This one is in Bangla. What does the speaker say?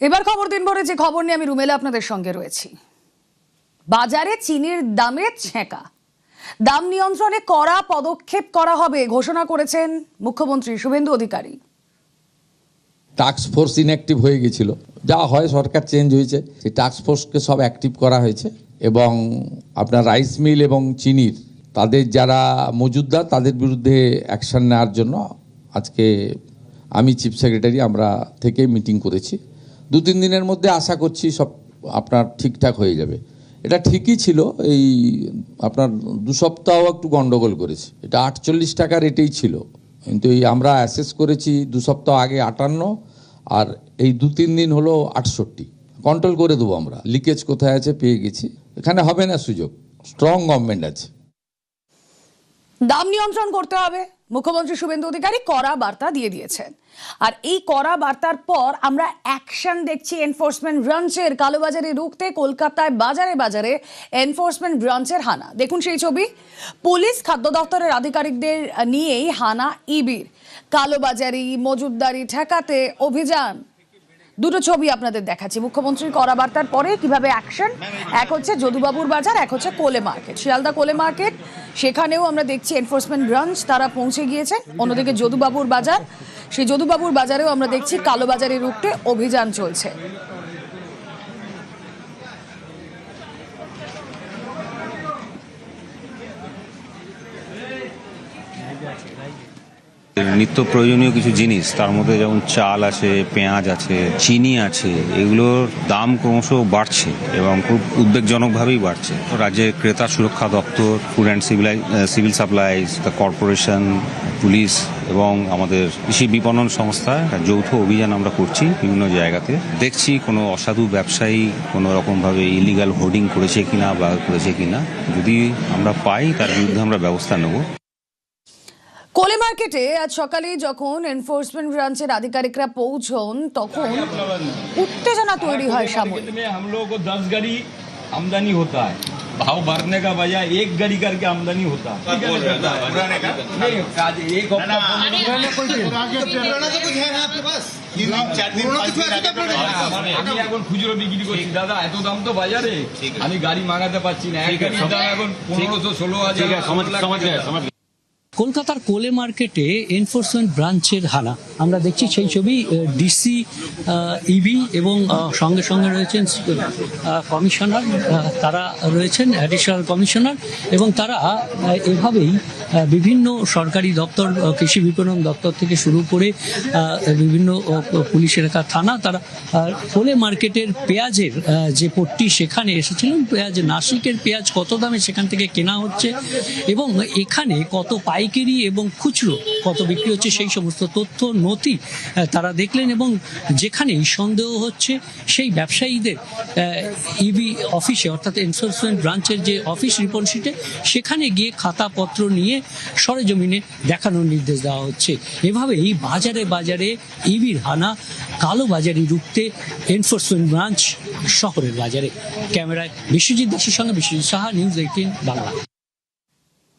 এবার খবর দিনভরে যে খবর নিয়ে আমি রুমেলা আপনাদের সঙ্গে রয়েছি। বাজারে চিনির দামে ছেঁকা, দাম নিয়ন্ত্রণে কড়া পদক্ষেপ করা হবে ঘোষণা করেছেন মুখ্যমন্ত্রী Suvendu Adhikari. Task force inactive হয়ে গেছিল, যা হয় সরকার চেঞ্জ হয়েছে, সেই টাস্ক ফোর্সকে সব অ্যাক্টিভ করা হয়েছে এবং আপনার রাইস মিল এবং চিনির তাদের যারা মজুদদার তাদের বিরুদ্ধে অ্যাকশন নেওয়ার জন্য আজকে আমি চিফ সেক্রেটারি আমরা থেকে মিটিং করেছি। 2-3 দিনের মধ্যে আশা করছি সব আপনার ঠিকঠাক হয়ে যাবে। এটা ঠিকই ছিল, এই আপনার 2 সপ্তাহ একটু গন্ডগোল করেছে। এটা 48 টাকা রেটেই ছিল, কিন্তু এই আমরা অ্যাসেস করেছি 2 সপ্তাহ আগে 58, আর এই 2-3 দিন হলো 68। কন্ট্রোল করে দেবো আমরা, লিকেজ কোথায় আছে পেয়ে গেছি, এখানে হবে না সুযোগ, স্ট্রং গভর্নমেন্ট আছে। দাম নিয়ন্ত্রণ করতে হবে, মুখ্যমন্ত্রী শুভেন্দু অধিকারী কড়া বার্তা দিয়ে দিয়েছেন। আর এই কড়া বার্তার পর আমরা অ্যাকশন দেখছি এনফোর্সমেন্ট ব্রাঞ্চের। কালোবাজারি রুখতে কলকাতায় বাজারে বাজারে এনফোর্সমেন্ট ব্রাঞ্চের হানা, দেখুন সেই ছবি। পুলিশ খাদ্য দপ্তরের আধিকারিকদের নিয়েই হানা ইবির। কালোবাজারি মজুদদারি ঠেকাতে অভিযান, দুটো ছবি আপনাদের দেখাচ্ছি। মুখ্যমন্ত্রীর কড়া বার্তার পরে কিভাবে অ্যাকশন, এক হচ্ছে যদুবাবুর বাজার, এক হচ্ছে কোলে মার্কেট, শিয়ালদা কোলে মার্কেট, সেখানেও আমরা দেখছি এনফোর্সমেন্ট ব্রাঞ্চ তারা পৌঁছে গিয়েছেন। অন্যদিকে যদুবাবুর বাজার, সেই যদুবাবুর বাজারেও আমরা দেখছি কালোবাজারি রুখতে অভিযান চলছে। নিত্য প্রয়োজনীয় কিছু জিনিস, তার মধ্যে যেমন চাল আছে, পেঁয়াজ আছে, চিনি আছে, এগুলোর দাম ক্রমশ বাড়ছে এবং খুব উদ্বেগজনকভাবেই বাড়ছে। রাজ্যের ক্রেতা সুরক্ষা দপ্তর, food and civil supplies, the corporation, police এবং আমাদের কৃষি বিপণন সংস্থা যৌথ অভিযান আমরা করছি বিভিন্ন জায়গাতে। দেখছি কোনো অসাধু ব্যবসায়ী কোনো রকমভাবে ইলিগাল হোর্ডিং করেছে কিনা বা করেছে কিনা, যদি আমরা পাই তার বিরুদ্ধে আমরা ব্যবস্থা নেব। কোলে মার্কেটে আজ সকালে যখন এনফোর্সমেন্ট ব্রাঞ্চের আধিকারিকরা পৌঁছন তখন উত্তেজনা তৈরি হয় সাময়িক। हम लोगों को 10 गाड़ी आमदनी होता है, भाव भरने का बजाय 1 गाड़ी करके आमदनी होता है। नहीं, आज एक हफ्ता আমি এখন খুচরো বিক্রি করছি দাদা, এত দাম তো বাজারে, আমি গাড়ি মাগাতে পারছি না। এক গাড়ির দাম এখন 1500-16,000। কলকাতার কোলে মার্কেটে এনফোর্সমেন্ট ব্রাঞ্চের হানা আমরা দেখছি, সেই ছবি। ডিসি ইবি এবং সঙ্গে সঙ্গে রয়েছেন কমিশনার, তারা রয়েছেন অ্যাডিশনাল কমিশনার, এবং তারা এভাবেই বিভিন্ন সরকারি দপ্তর, কৃষি বিপণন দপ্তর থেকে শুরু করে বিভিন্ন পুলিশ এলাকা, থানা, তারা কোলে মার্কেটের পেঁয়াজের যে পট্টি সেখানে এসেছিলেন। পেঁয়াজ, নাসিকের পেঁয়াজ কত দামে সেখান থেকে কেনা হচ্ছে এবং এখানে কত পাইকারি এবং খুচরো কত বিক্রি হচ্ছে সেই সমস্ত তথ্য নথি তারা দেখলেন, এবং যেখানেই সন্দেহ হচ্ছে সেই ব্যবসায়ীদের ইবি অফিসে, অর্থাৎ এনফোর্সমেন্ট ব্রাঞ্চের যে অফিস রিপোর্ট শিটে, সেখানে গিয়ে খাতাপত্র নিয়ে সরেজমিনে দেখানোর নির্দেশ দেওয়া হচ্ছে। এভাবেই বাজারে বাজারে ইবির হানা, কালোবাজারি রুখতে এনফোর্সমেন্ট ব্রাঞ্চ শহরের বাজারে। ক্যামেরায় বিশ্বজিৎ দাসের সঙ্গে বিশ্বজিৎ সাহা, নিউজ 18 বাংলা।